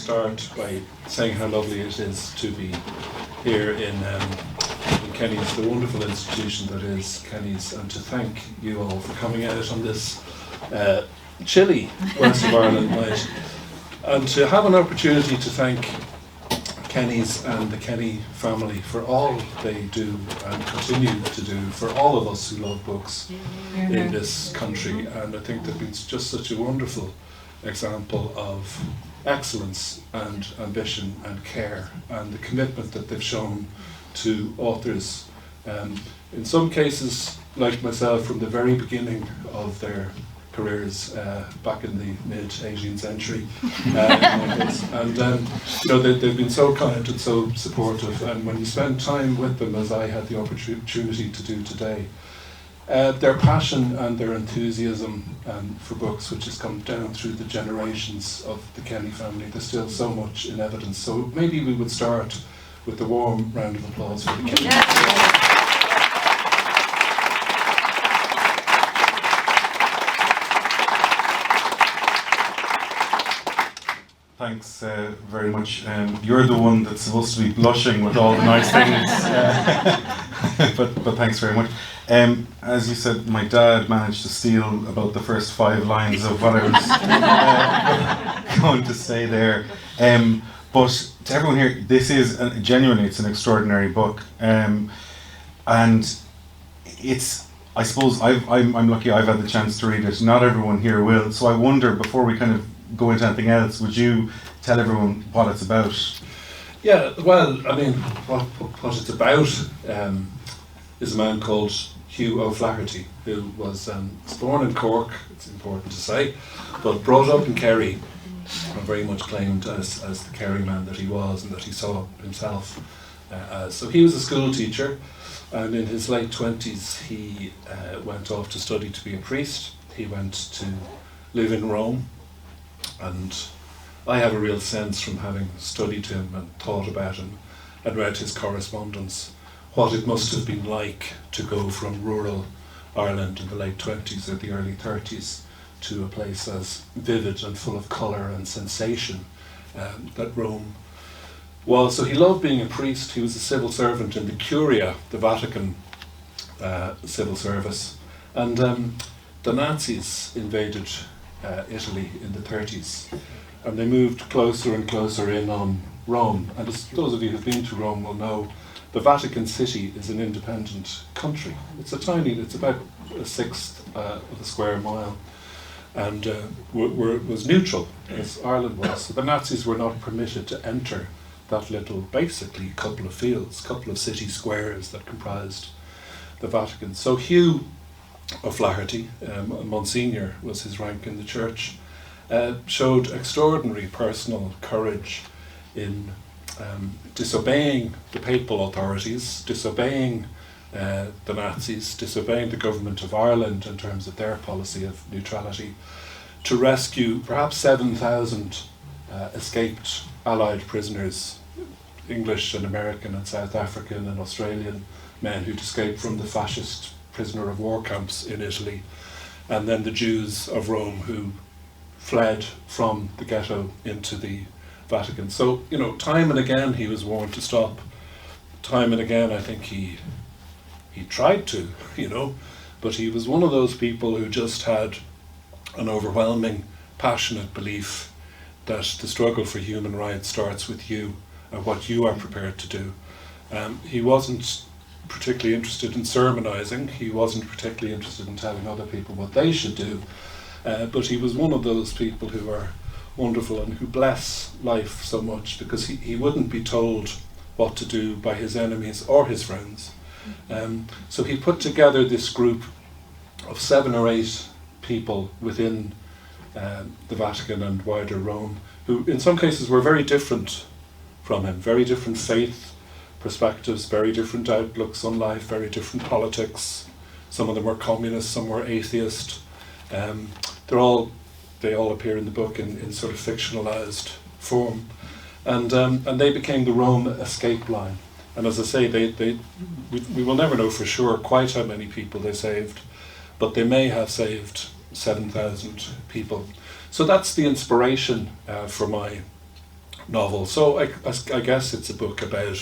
start by saying how lovely it is to be here in Kennys, the wonderful institution that is Kennys, and to thank you all for coming out on this chilly West of Ireland night, and to have an opportunity to thank Kennys and the Kenny family for all they do and continue to do for all of us who love books in this country. And I think they've been just such a wonderful example of excellence and ambition and care and the commitment that they've shown to authors. In some cases, like myself, from the very beginning of their careers back in the mid-18th century, and you know, they've been so kind and so supportive, and when you spend time with them, as I had the opportunity to do today, their passion and their enthusiasm for books, which has come down through the generations of the Kenny family, there's still so much in evidence. So maybe we would start with a warm round of applause for the Kenny. Thanks very much. You're the one that's supposed to be blushing with all the nice things, but thanks very much. As you said, my dad managed to steal about the first 5 lines of what I was going to say there. But to everyone here, this is genuinely, it's an extraordinary book, and it's, I suppose I'm lucky I've had the chance to read it. Not everyone here will, so I wonder, before we kind of go into anything else, would you tell everyone what it's about? Yeah, well, I mean, what it's about is a man called Hugh O'Flaherty, who was born in Cork, it's important to say, but brought up in Kerry, and very much claimed as the Kerry man that he was and that he saw himself as. So he was a school teacher, and in his late 20s he went off to study to be a priest. He went to live in Rome, and I have a real sense, from having studied him and thought about him and read his correspondence, what it must have been like to go from rural Ireland in the late 20s or the early 30s to a place as vivid and full of colour and sensation that Rome was. So he loved being a priest. He was a civil servant in the Curia, the Vatican civil service, and the Nazis invaded Italy in the 30s, and they moved closer and closer in on Rome. And as those of you who've been to Rome will know, the Vatican City is an independent country. It's about a sixth of a square mile, and was neutral, as Ireland was. So the Nazis were not permitted to enter that little, basically, couple of fields, couple of city squares that comprised the Vatican. So Hugh O'Flaherty, Monsignor was his rank in the church, showed extraordinary personal courage in disobeying the papal authorities, disobeying the Nazis, disobeying the government of Ireland in terms of their policy of neutrality, to rescue perhaps 7,000 escaped Allied prisoners, English and American and South African and Australian men who'd escaped from the fascist prisoner of war camps in Italy, and then the Jews of Rome who fled from the ghetto into the Vatican. So, you know, time and again he was warned to stop. Time and again I think he tried to, you know, but he was one of those people who just had an overwhelming, passionate belief that the struggle for human rights starts with you and what you are prepared to do. He wasn't particularly interested in sermonizing. He wasn't particularly interested in telling other people what they should do, but he was one of those people who are wonderful and who bless life so much, because he wouldn't be told what to do by his enemies or his friends. So he put together this group of 7 or 8 people within the Vatican and wider Rome, who in some cases were very different from him, very different faith perspectives, very different outlooks on life, very different politics. Some of them were communist, some were atheist. They all appear in the book in sort of fictionalized form, and they became the Rome escape line. And as I say, we will never know for sure quite how many people they saved, but they may have saved 7,000 people. So that's the inspiration for my novel. So I guess it's a book about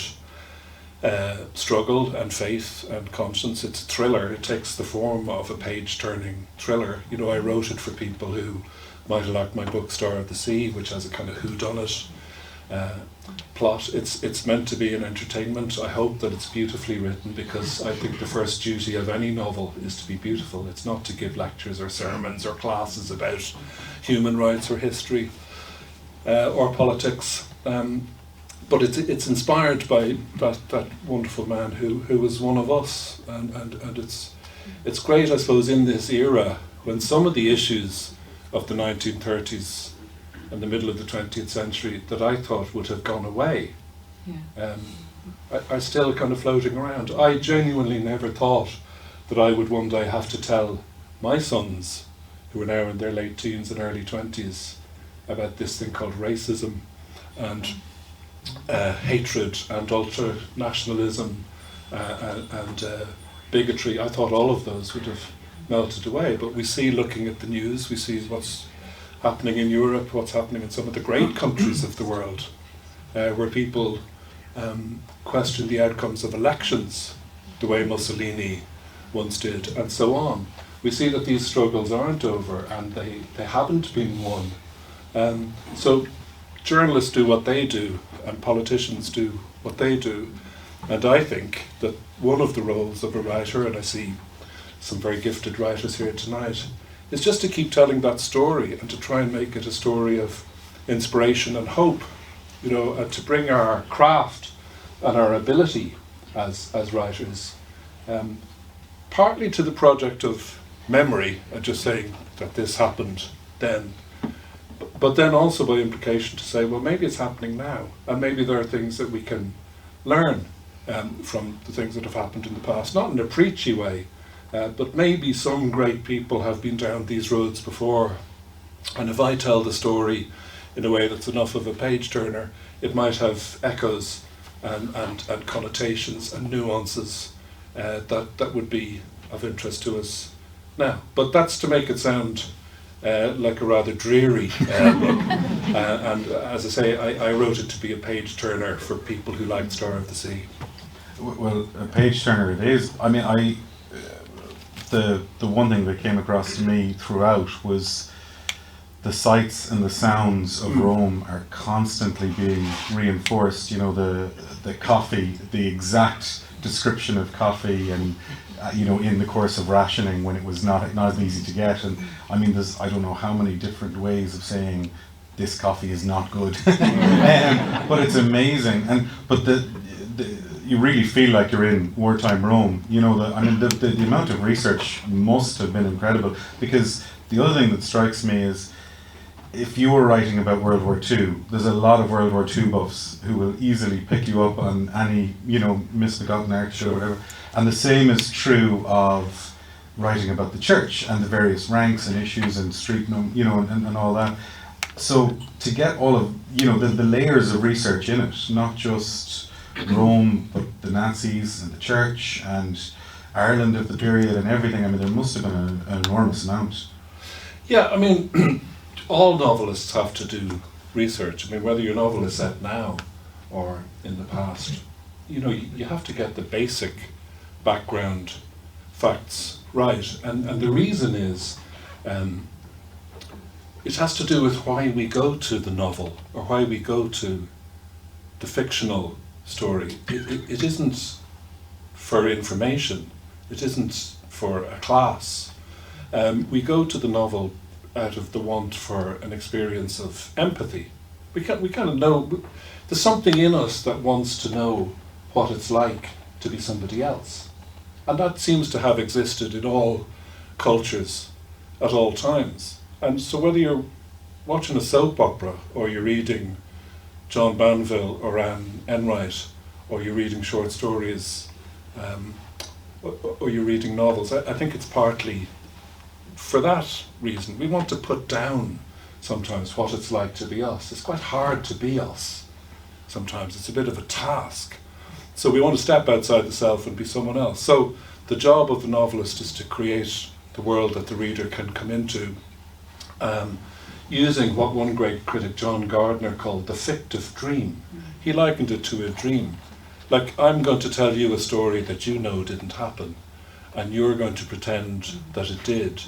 struggle and faith and conscience. It's a thriller. It takes the form of a page-turning thriller. You know, I wrote it for people who might have liked my book Star of the Sea, which has a kind of whodunit plot. It's meant to be an entertainment. I hope that it's beautifully written, because I think the first duty of any novel is to be beautiful. It's not to give lectures or sermons or classes about human rights or history or politics. But it's inspired by that wonderful man who was one of us, and it's great, I suppose, in this era when some of the issues of the 1930s and the middle of the 20th century that I thought would have gone away are still kind of floating around. I genuinely never thought that I would one day have to tell my sons, who are now in their late teens and early 20s, about this thing called racism and hatred and ultra-nationalism and bigotry. I thought all of those would have melted away, but we see, looking at the news, we see what's happening in Europe, what's happening in some of the great countries of the world, where people question the outcomes of elections the way Mussolini once did, and so on. We see that these struggles aren't over, and they haven't been won. So journalists do what they do, and politicians do what they do. And I think that one of the roles of a writer, and I see some very gifted writers here tonight, is just to keep telling that story and to try and make it a story of inspiration and hope, you know, and to bring our craft and our ability as writers, partly to the project of memory and just saying that this happened then, but then also by implication to say, well, maybe it's happening now, and maybe there are things that we can learn from the things that have happened in the past, not in a preachy way, but maybe some great people have been down these roads before, and if I tell the story in a way that's enough of a page-turner, it might have echoes and connotations and nuances that would be of interest to us now. But that's to make it sound like a rather dreary book. And as I say, I wrote it to be a page-turner for people who like Star of the Sea. Well, a page-turner it is. I mean, the one thing that came across to me throughout was the sights and the sounds of Rome are constantly being reinforced. You know, the coffee, the exact description of coffee, and you know, in the course of rationing when it was not as easy to get. And I mean, there's I don't know how many different ways of saying this coffee is not good, but it's amazing. But you really feel like you're in wartime Rome. You know, the amount of research must have been incredible, because the other thing that strikes me is, if you were writing about World War II, there's a lot of World War II buffs who will easily pick you up on any, you know, misbegotten archer or whatever. And the same is true of writing about the church and the various ranks and issues and street, you know, and all that. So to get all of, you know, the layers of research in it, not just Rome, but the Nazis and the church and Ireland of the period and everything, I mean, there must have been an enormous amount. Yeah, I mean, all novelists have to do research. I mean, whether your novel is set now or in the past, you know, you have to get the basic background facts right. And the reason is, it has to do with why we go to the novel or why we go to the fictional story. It isn't for information. It isn't for a class. We go to the novel out of the want for an experience of empathy. We kind of know, there's something in us that wants to know what it's like to be somebody else. And that seems to have existed in all cultures at all times. And so whether you're watching a soap opera, or you're reading John Banville or Anne Enright, or you're reading short stories, or you're reading novels, I think it's partly for that reason. We want to put down sometimes what it's like to be us. It's quite hard to be us sometimes. It's a bit of a task. So we want to step outside the self and be someone else. So the job of the novelist is to create the world that the reader can come into. using what one great critic, John Gardner, called the fictive dream. He likened it to a dream. Like, I'm going to tell you a story that you know didn't happen, and you're going to pretend that it did.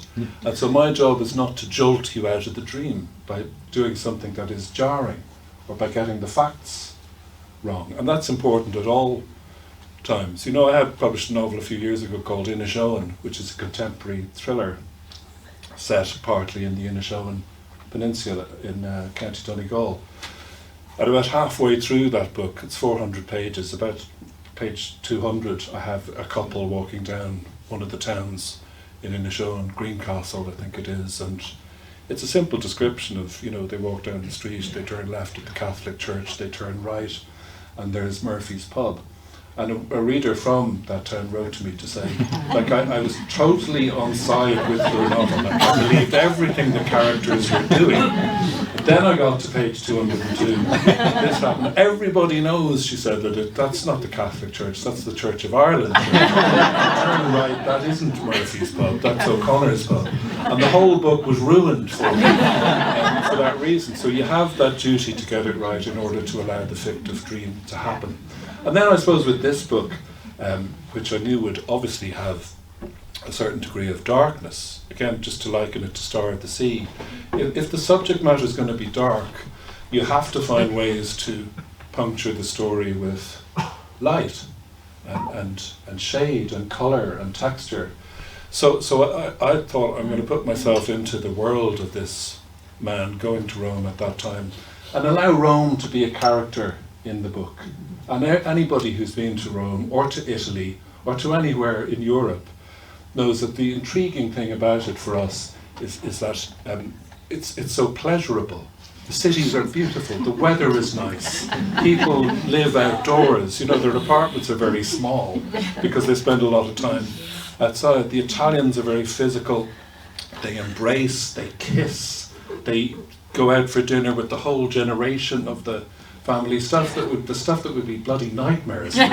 And so my job is not to jolt you out of the dream by doing something that is jarring, or by getting the facts wrong. And that's important at all times. You know, I had published a novel a few years ago called Inishowen, which is a contemporary thriller set partly in the Inishowen Peninsula in County Donegal. And about halfway through that book, it's 400 pages, about page 200, I have a couple walking down one of the towns in Inishowen, Greencastle I think it is, and it's a simple description of, you know, they walk down the street, they turn left at the Catholic church, they turn right, and there's Murphy's pub. And a reader from that town wrote to me to say, like, I was totally on side with your novel. Like, I believed everything the characters were doing. But then I got to page 202. This happened. Everybody knows, she said, that that's not the Catholic Church, that's the Church of Ireland. Turn right, that isn't Murphy's pub, that's O'Connor's pub. And the whole book was ruined for me for that reason. So you have that duty to get it right in order to allow the fictive dream to happen. And then I suppose with this book, which I knew would obviously have a certain degree of darkness, again, just to liken it to Star of the Sea, if the subject matter is going to be dark, you have to find ways to puncture the story with light and shade and colour and texture. So I thought, I'm going to put myself into the world of this man going to Rome at that time and allow Rome to be a character in the book. And anybody who's been to Rome or to Italy or to anywhere in Europe knows that the intriguing thing about it for us is that it's so pleasurable. The cities are beautiful, the weather is nice, people live outdoors, you know, their apartments are very small because they spend a lot of time outside. The Italians are very physical, they embrace, they kiss, they go out for dinner with the whole generation of the family, the stuff that would be bloody nightmares. They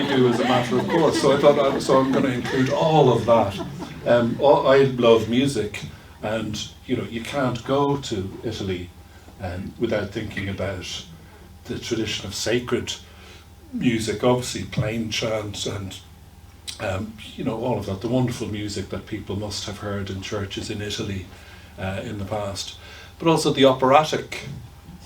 do as a matter of course. So I thought, I'm going to include all of that. I love music, and you know, you can't go to Italy without thinking about the tradition of sacred music, obviously plain chant and you know, all of that, the wonderful music that people must have heard in churches in Italy in the past, but also the operatic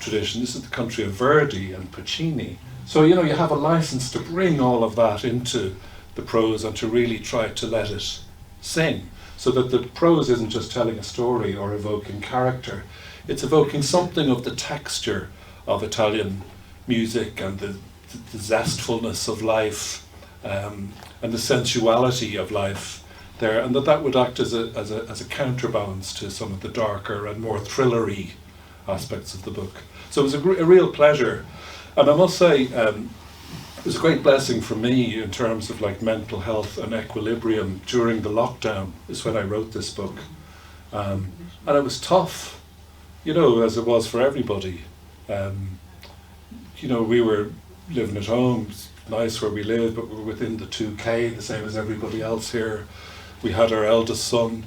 tradition. This is the country of Verdi and Puccini. So, you know, you have a license to bring all of that into the prose and to really try to let it sing, so that the prose isn't just telling a story or evoking character, it's evoking something of the texture of Italian music and the zestfulness of life and the sensuality of life there, and that would act as a counterbalance to some of the darker and more thrillery aspects of the book. So it was a real pleasure, and I must say it was a great blessing for me in terms of like mental health and equilibrium during the lockdown is when I wrote this book, and it was tough, you know, as it was for everybody. You know, we were living at home, it's nice where we live, but we were within the 2K, the same as everybody else here. We had our eldest son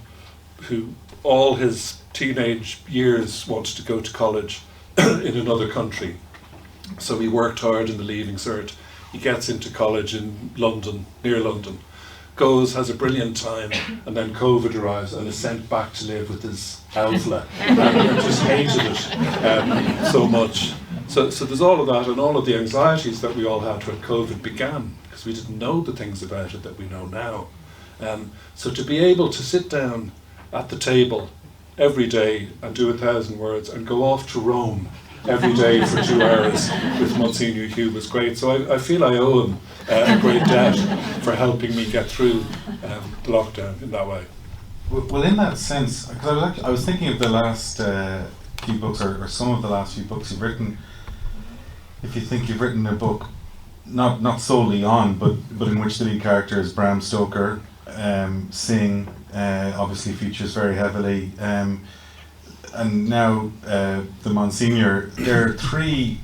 who all his teenage years wanted to go to college in another country. So he worked hard in the Leaving Cert. He gets into college in London, near London, goes, has a brilliant time, and then COVID arrives and is sent back to live with his alpha and just hated it so much. So there's all of that and all of the anxieties that we all had when COVID began, because we didn't know the things about it that we know now. So to be able to sit down at the table every day and do 1,000 words and go off to Rome every day for 2 hours with Monsignor Hugh was great. So I feel I owe him a great debt for helping me get through the lockdown in that way. Well, in that sense, because I was thinking of the last few books, or some of the last few books you've written. If you think you've written a book, not solely on, but in which the lead character is Bram Stoker, Sing obviously features very heavily, and now the Monsignor. There are 3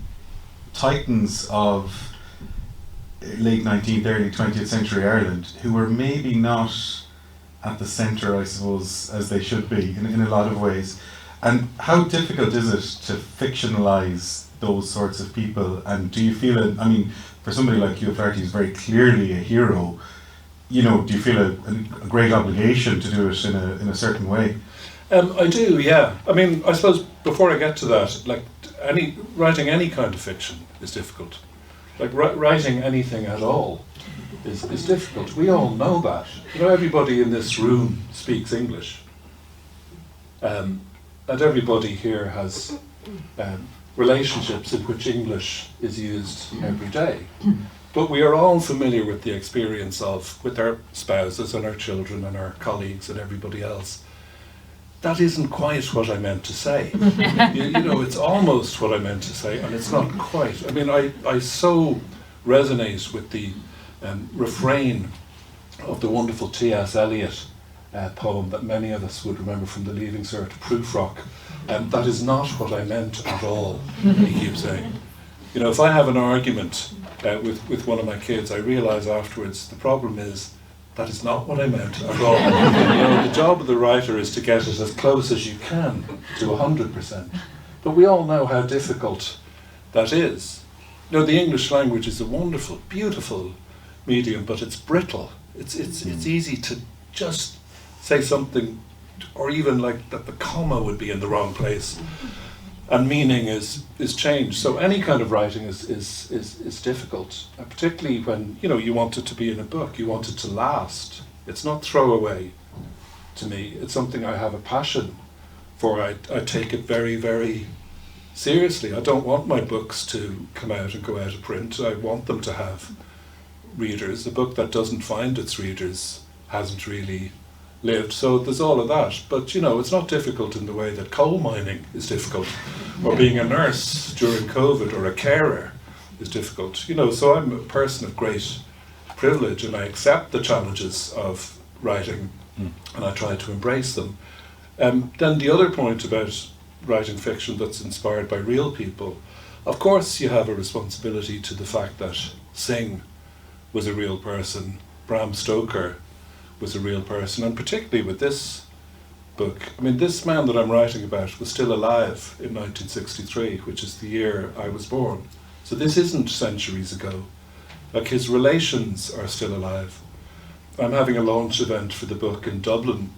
titans of late 19th, early 20th century Ireland who were maybe not at the centre, I suppose, as they should be in a lot of ways. And how difficult is it to fictionalise those sorts of people? And do you feel it, I mean, for somebody like Hugh O'Flaherty who's very clearly a hero, you know, do you feel a great obligation to do it in a certain way? I do, yeah. I mean, I suppose before I get to that, like writing any kind of fiction is difficult. Like writing anything at all is difficult. We all know that. You know, everybody in this room speaks English. And everybody here has relationships in which English is used every day. But we are all familiar with the experience of, with our spouses and our children and our colleagues and everybody else. That isn't quite what I meant to say. You know, it's almost what I meant to say, and it's not quite. I mean, I so resonate with the refrain of the wonderful T.S. Eliot poem that many of us would remember from the Leaving Cert, Prufrock. That is not what I meant at all, he keeps saying. You know, if I have an argument with one of my kids, I realise afterwards the problem is that is not what I meant at all. You know, the job of the writer is to get it as close as you can to 100%. But we all know how difficult that is. You know, the English language is a wonderful, beautiful medium, but it's brittle. It's easy to just say something, or even like that the comma would be in the wrong place, and meaning is changed. So any kind of writing is difficult, particularly when, you know, you want it to be in a book, you want it to last. It's not throwaway to me. It's something I have a passion for. I take it very, very seriously. I don't want my books to come out and go out of print. I want them to have readers. A book that doesn't find its readers hasn't really lived. So there's all of that. But, you know, it's not difficult in the way that coal mining is difficult, or being a nurse during COVID, or a carer is difficult. You know, so I'm a person of great privilege, and I accept the challenges of writing, and I try to embrace them. Then the other point about writing fiction that's inspired by real people, of course you have a responsibility to the fact that Synge was a real person, Bram Stoker was a real person, and particularly with this book. I mean, this man that I'm writing about was still alive in 1963, which is the year I was born. So this isn't centuries ago. Like, his relations are still alive. I'm having a launch event for the book in Dublin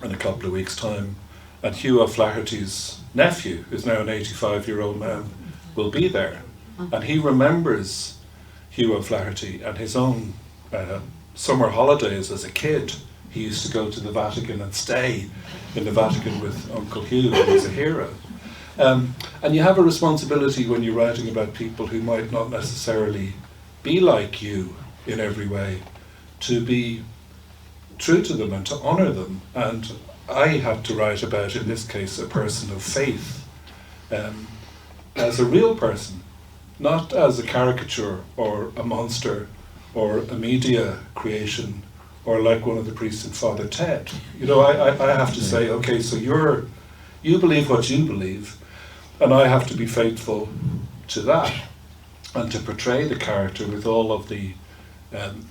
in a couple of weeks' time, and Hugh O'Flaherty's nephew, who's now an 85-year-old man, will be there. And he remembers Hugh O'Flaherty and his own summer holidays as a kid. He used to go to the Vatican and stay in the Vatican with Uncle Hugh, who was a hero. And you have a responsibility when you're writing about people who might not necessarily be like you in every way, to be true to them and to honour them. And I had to write about, in this case, a person of faith, as a real person, not as a caricature or a monster or a media creation, or like one of the priests in Father Ted. You know, I have to say, okay, so you believe what you believe, and I have to be faithful to that, and to portray the character with all of the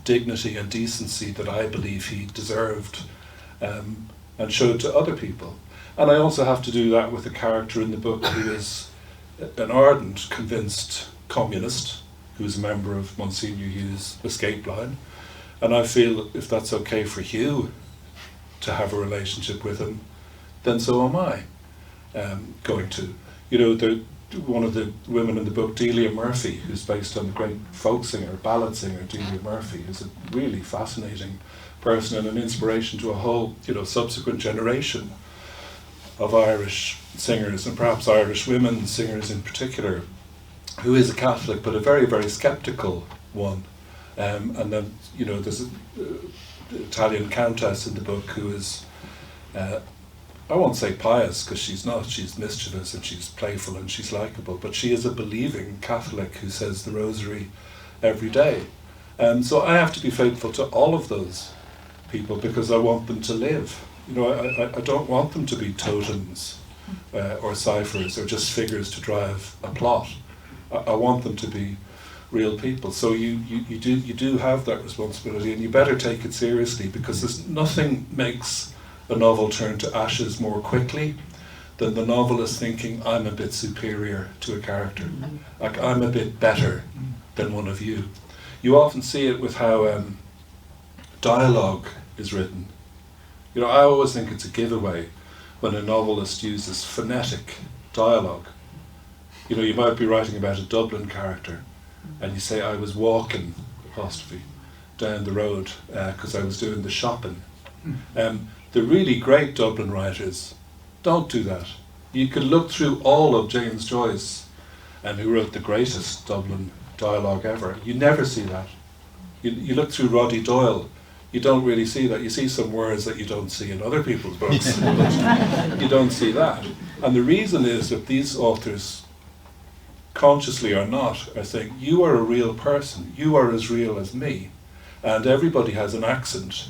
dignity and decency that I believe he deserved, and showed to other people. And I also have to do that with a character in the book who is an ardent, convinced communist, who's a member of Monsignor Hugh's escape line. And I feel if that's okay for Hugh to have a relationship with him, then so am I going to. You know, one of the women in the book, Delia Murphy, who's based on the great folk singer, ballad singer Delia Murphy, is a really fascinating person and an inspiration to a whole, you know, subsequent generation of Irish singers, and perhaps Irish women singers in particular, who is a Catholic but a very, very sceptical one. And then, you know, there's an Italian countess in the book who is, I won't say pious, because she's not, she's mischievous and she's playful and she's likeable, but she is a believing Catholic who says the rosary every day. So I have to be faithful to all of those people because I want them to live. You know, I don't want them to be totems or ciphers or just figures to drive a plot. I want them to be real people. So you do have that responsibility, and you better take it seriously, because there's nothing makes a novel turn to ashes more quickly than the novelist thinking, I'm a bit superior to a character, like I'm a bit better than one of you. You often see it with how dialogue is written. You know, I always think it's a giveaway when a novelist uses phonetic dialogue. You know, you might be writing about a Dublin character, and you say, I was walking, apostrophe, down the road because I was doing the shopping. The really great Dublin writers don't do that. You could look through all of James Joyce, who wrote the greatest Dublin dialogue ever. You never see that. You look through Roddy Doyle, you don't really see that. You see some words that you don't see in other people's books, but you don't see that. And the reason is that these authors, consciously or not, are saying, you are a real person, you are as real as me, and everybody has an accent.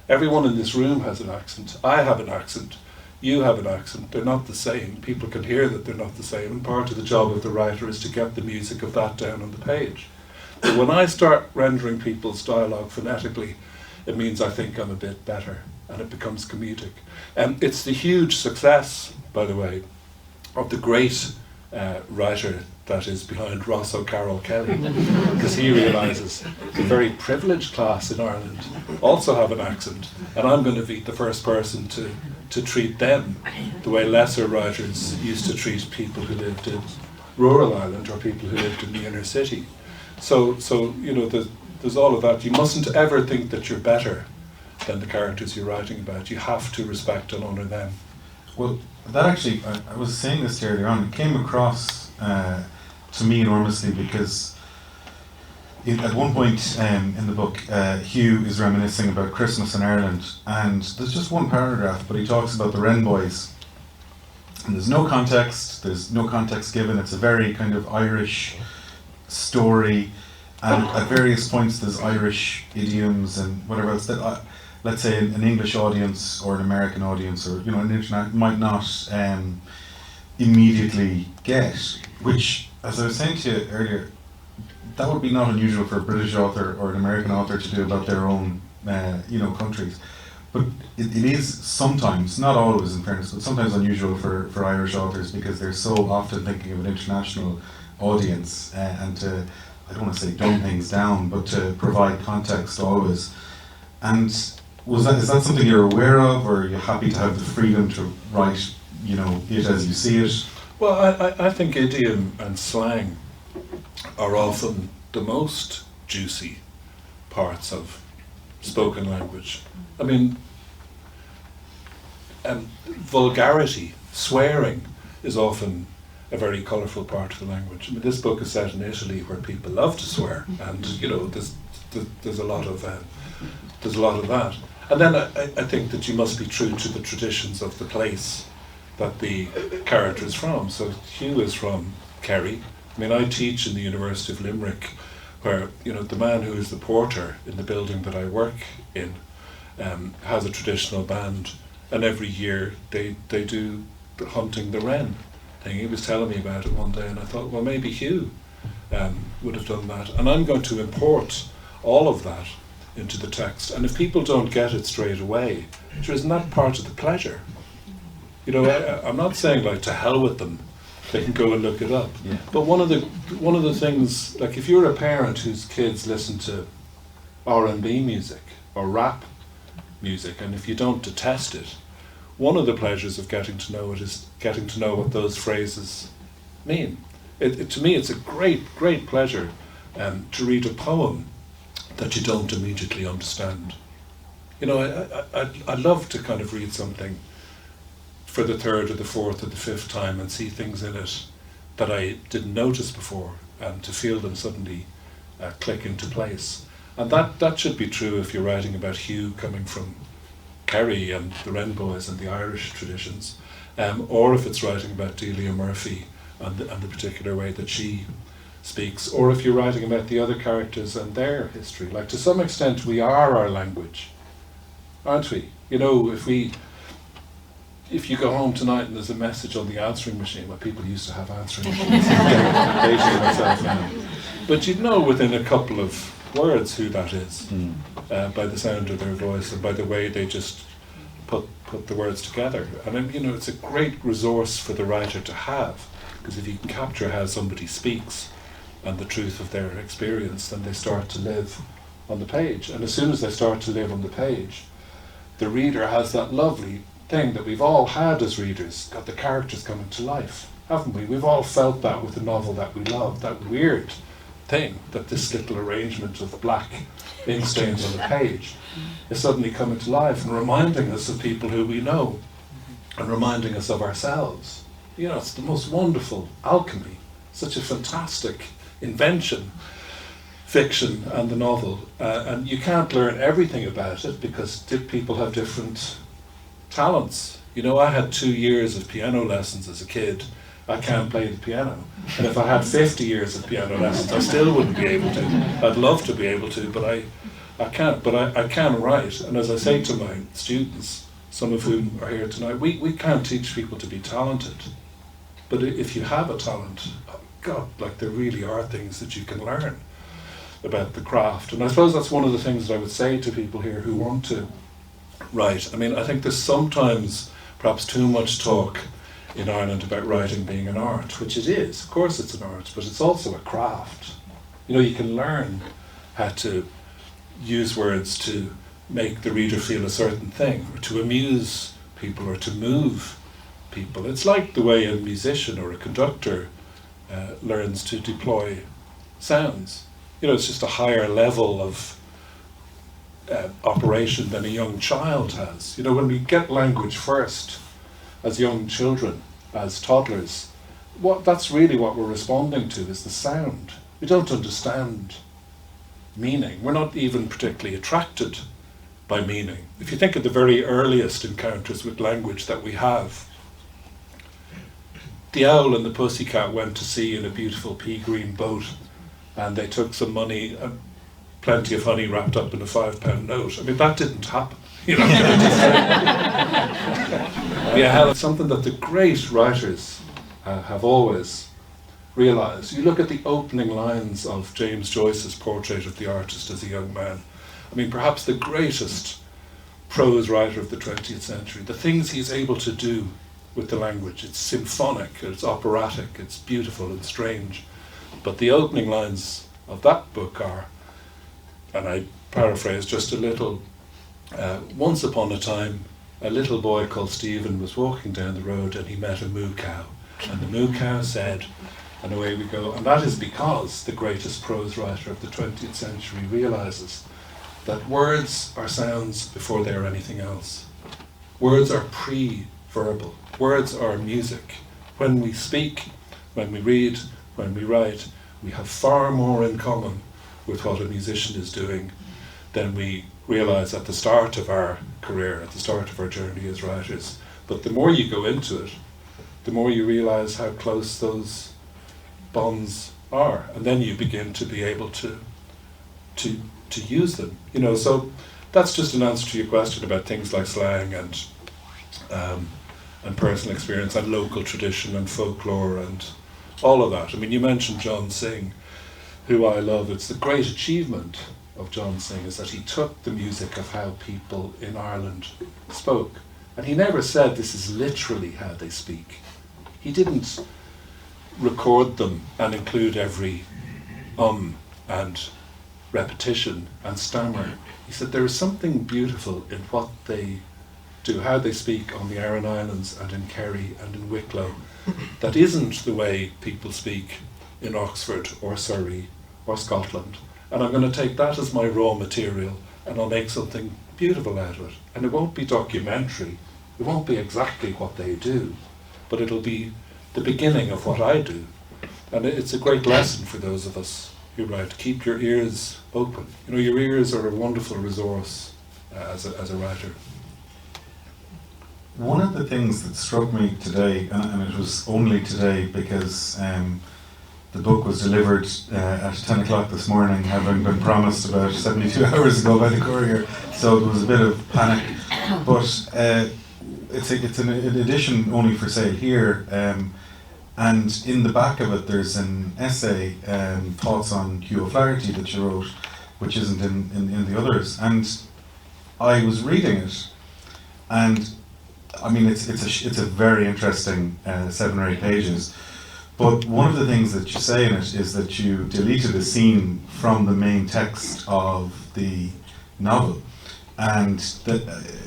Everyone in this room has an accent. I have an accent. You have an accent. They're not the same. People can hear that they're not the same, and part of the job of the writer is to get the music of that down on the page. But when I start rendering people's dialogue phonetically, it means I think I'm a bit better, and it becomes comedic. It's the huge success, by the way, of the great writer that is behind Ross O'Carroll Kelly, because he realises the very privileged class in Ireland also have an accent, and I'm going to be the first person to treat them the way lesser writers used to treat people who lived in rural Ireland or people who lived in the inner city. So you know, there's all of that. You mustn't ever think that you're better than the characters you're writing about. You have to respect and honour them. Well, that actually, I was saying this earlier on, it came across to me enormously, because at one point in the book, Hugh is reminiscing about Christmas in Ireland, and there's just one paragraph, but he talks about the Wren Boys. And there's no context given, it's a very kind of Irish story, and at various points there's Irish idioms and whatever else that, let's say, an English audience or an American audience, or you know, an internet might not immediately get, which, as I was saying to you earlier, that would be not unusual for a British author or an American author to do about their own countries. But it is sometimes, not always in fairness, but sometimes unusual for Irish authors, because they're so often thinking of an international audience, and to, I don't want to say dumb things down, but to provide context always. And is that something you're aware of, or are you happy to have the freedom to write, you know, it as you see it? Well, I think idiom and slang are often the most juicy parts of spoken language. I mean, vulgarity, swearing, is often a very colourful part of the language. I mean, this book is set in Italy, where people love to swear, and you know, there's a lot of that. And then I think that you must be true to the traditions of the place that the character is from. So Hugh is from Kerry. I mean, I teach in the University of Limerick, where, you know, the man who is the porter in the building that I work in has a traditional band, and every year they do the hunting the wren thing. He was telling me about it one day, and I thought, well, maybe Hugh would have done that. And I'm going to import all of that into the text. And if people don't get it straight away, isn't that part of the pleasure? You know, I'm not saying like to hell with them, they can go and look it up. Yeah. But one of the things, like if you're a parent whose kids listen to R&B music or rap music, and if you don't detest it, one of the pleasures of getting to know it is getting to know what those phrases mean. To me, it's a great pleasure to read a poem that you don't immediately understand. You know, I love to kind of read something for the third or the fourth or the fifth time and see things in it that I didn't notice before, and to feel them suddenly click into place. And that should be true if you're writing about Hugh coming from Kerry and the Wren Boys and the Irish traditions, or if it's writing about Delia Murphy and the particular way that she speaks, or if you're writing about the other characters and their history. Like, to some extent, we are our language, aren't we? You know, if you go home tonight and there's a message on the answering machine, well, people used to have answering machines, I'm dating myself now. But you'd know within a couple of words who that is, by the sound of their voice and by the way they just put the words together. And then, you know, it's a great resource for the writer to have, because if you can capture how somebody speaks and the truth of their experience, then they start to live on the page. And as soon as they start to live on the page, the reader has that lovely thing that we've all had as readers, got the characters coming to life, haven't we? We've all felt that with a novel that we love, that weird thing, that this little arrangement of black ink stains on the page is suddenly coming to life and reminding us of people who we know and reminding us of ourselves. You know, it's the most wonderful alchemy, such a fantastic invention, fiction and the novel. And you can't learn everything about it because people have different talents. You know, I had 2 years of piano lessons as a kid. I can't play the piano. And if I had 50 years of piano lessons, I still wouldn't be able to. I'd love to be able to, but I can't. But I can write. And as I say to my students, some of whom are here tonight, we can't teach people to be talented. But if you have a talent, oh God, like there really are things that you can learn about the craft. And I suppose that's one of the things that I would say to people here who want to write. I mean, I think there's sometimes perhaps too much talk in Ireland about writing being an art, which it is. Of course it's an art, but it's also a craft. You know, you can learn how to use words to make the reader feel a certain thing, or to amuse people, or to move people. It's like the way a musician or a conductor learns to deploy sounds. You know, it's just a higher level of operation than a young child has. You know, when we get language first, as young children, as toddlers, that's really what we're responding to, is the sound. We don't understand meaning. We're not even particularly attracted by meaning. If you think of the very earliest encounters with language that we have, the owl and the pussycat went to sea in a beautiful pea-green boat, and they took some money, plenty of honey wrapped up in a £5 note. I mean, that didn't happen. You know, yeah, it's something that the great writers have always realised. You look at the opening lines of James Joyce's Portrait of the Artist as a Young Man. I mean, perhaps the greatest prose writer of the 20th century. The things he's able to do with the language, it's symphonic, it's operatic, it's beautiful and strange. But the opening lines of that book are, and I paraphrase just a little, once upon a time, a little boy called Stephen was walking down the road and he met a moo cow. And the moo cow said, and away we go. And that is because the greatest prose writer of the 20th century realises that words are sounds before they are anything else. Words are pre-verbal. Words are music. When we speak, when we read, when we write, we have far more in common with what a musician is doing than we realise at the start of our career, at the start of our journey as writers. But the more you go into it, the more you realise how close those bonds are, and then you begin to be able to use them. You know, so that's just an answer to your question about things like slang and personal experience and local tradition and folklore and all of that. I mean, you mentioned John Synge, who I love. It's the great achievement of John Synge is that he took the music of how people in Ireland spoke, and he never said this is literally how they speak. He didn't record them and include every and repetition and stammer. He said there is something beautiful in what they do, how they speak on the Aran Islands and in Kerry and in Wicklow, that isn't the way people speak in Oxford or Surrey or Scotland. And I'm going to take that as my raw material and I'll make something beautiful out of it. And it won't be documentary, it won't be exactly what they do, but it'll be the beginning of what I do. And it's a great lesson for those of us who write. Keep your ears open. You know, your ears are a wonderful resource as a writer. One of the things that struck me today, and it was only today because the book was delivered at 10 o'clock this morning, having been promised about 72 hours ago by the courier, so there was a bit of panic. But it's an edition only for sale here, And in the back of it, there's an essay, thoughts on Hugh O'Flaherty that you wrote, which isn't in the others. And I was reading it, and I mean, it's a very interesting 7 or 8 pages. But one of the things that you say in it is that you deleted a scene from the main text of the novel, and that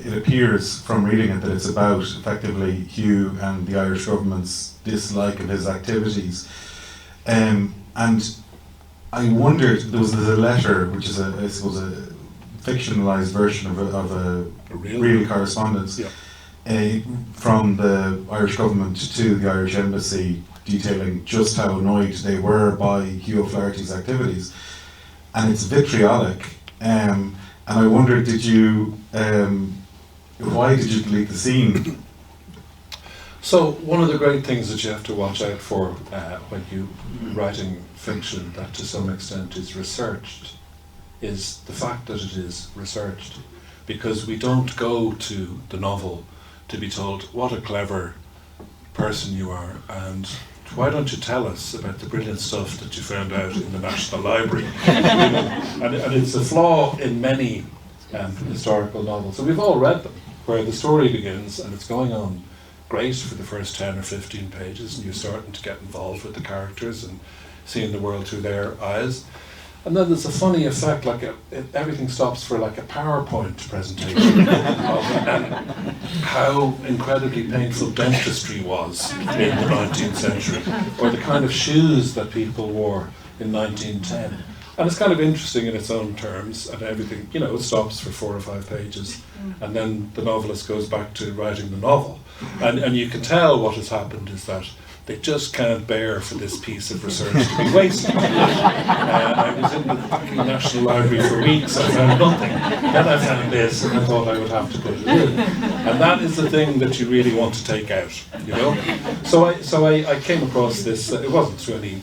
it appears from reading it that it's about effectively Hugh and the Irish government's dislike of his activities. And I wondered, there's a letter which is I suppose a fictionalized version of a real correspondence from the Irish government to the Irish embassy, detailing just how annoyed they were by Hugh O'Flaherty's activities, and it's vitriolic. And I wondered, why did you delete the scene? So one of the great things that you have to watch out for when you're writing fiction that to some extent is researched is the fact that it is researched, because we don't go to the novel to be told what a clever person you are and why don't you tell us about the brilliant stuff that you found out in the National Library. And it's a flaw in many historical novels, and we've all read them, where the story begins and it's going on great for the first 10 or 15 pages, and you're starting to get involved with the characters and seeing the world through their eyes. And then there's a funny effect, like everything stops for like a PowerPoint presentation of how incredibly painful dentistry was in the 19th century, or the kind of shoes that people wore in 1910. And it's kind of interesting in its own terms, and everything, it stops for 4 or 5 pages, and then the novelist goes back to writing the novel. And you can tell what has happened is that they just can't bear for this piece of research to be wasted. I was in the National Library for weeks, I found nothing. Then I found this, and I thought I would have to put it in. And that is the thing that you really want to take out, So I came across this, it wasn't through any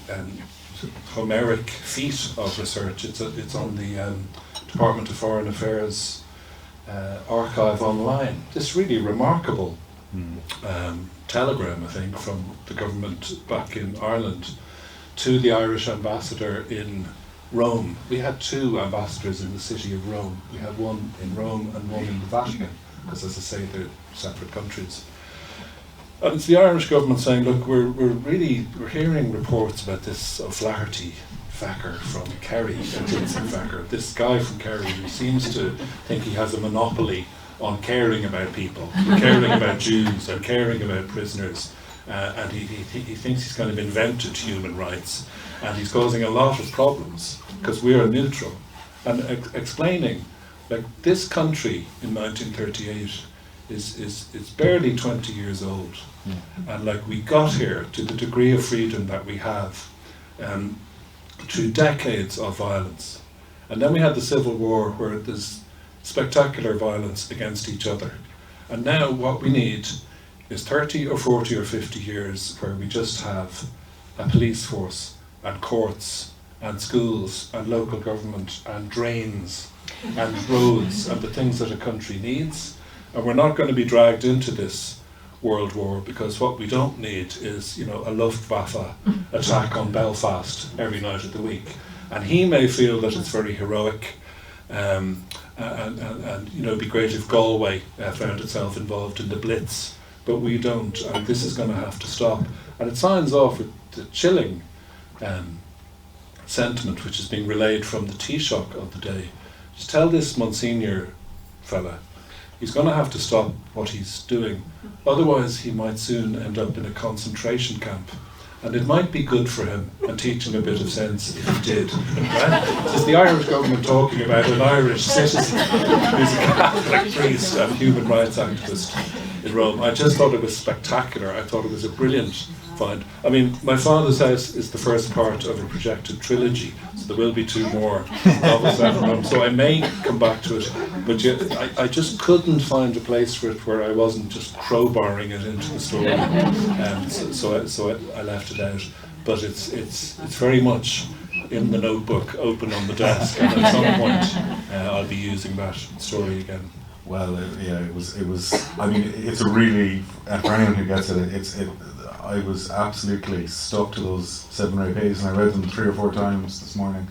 Homeric feat of research, it's on the Department of Foreign Affairs archive online. This really remarkable telegram, I think, from the government back in Ireland to the Irish ambassador in Rome. We had 2 ambassadors in the city of Rome. We had one in Rome and one in the Vatican, because as I say, they're separate countries. And it's the Irish government saying, look, we're hearing reports about this O'Flaherty fecker from Kerry, this guy from Kerry who seems to think he has a monopoly on caring about people, caring about Jews and caring about prisoners, and he thinks he's kind of invented human rights, and he's causing a lot of problems because we are neutral. And explaining, like, this country in 1938 is barely 20 years old, and like we got here to the degree of freedom that we have through decades of violence, and then we had the Civil War where there's spectacular violence against each other, and now what we need is 30 or 40 or 50 years where we just have a police force and courts and schools and local government and drains and roads and the things that a country needs. And we're not going to be dragged into this world war, because what we don't need is, a Luftwaffe attack on Belfast every night of the week. And he may feel that it's very heroic, and it'd be great if Galway found itself involved in the Blitz, but we don't, and this is going to have to stop. And it signs off with the chilling sentiment which is being relayed from the Taoiseach of the day. Just tell this Monsignor fella, he's going to have to stop what he's doing, otherwise he might soon end up in a concentration camp. And it might be good for him and teach him a bit of sense if he did. Right? This is the Irish government talking about an Irish citizen who's a Catholic priest and human rights activist in Rome. I just thought it was spectacular. I thought it was a brilliant find. I mean, My Father's House is the first part of a projected trilogy, so there will be 2 more novels out of Rome. So I may come back to it, but I just couldn't find a place for it where I wasn't just crowbarring it into the story. So I left it out. But it's very much in the notebook, open on the desk, and at some point I'll be using that story again. Well, yeah, it was. I mean, it's a really, for anyone who gets it, I was absolutely stuck to those 7 or 8 pages, and I read them 3 or 4 times this morning.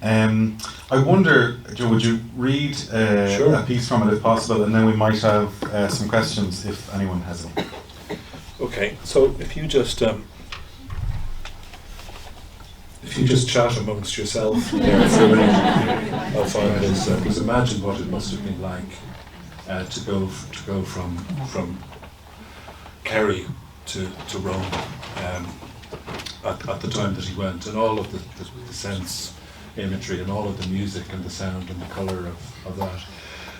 I wonder, Joe, would you read Sure. a piece from it if possible, and then we might have some questions if anyone has any. Okay, so if you just chat amongst yourself there for a minute, I'll find this. Because imagine what it must have been like to go from Kerry to Rome at the time that he went, and all of the sense imagery and all of the music and the sound and the colour of that.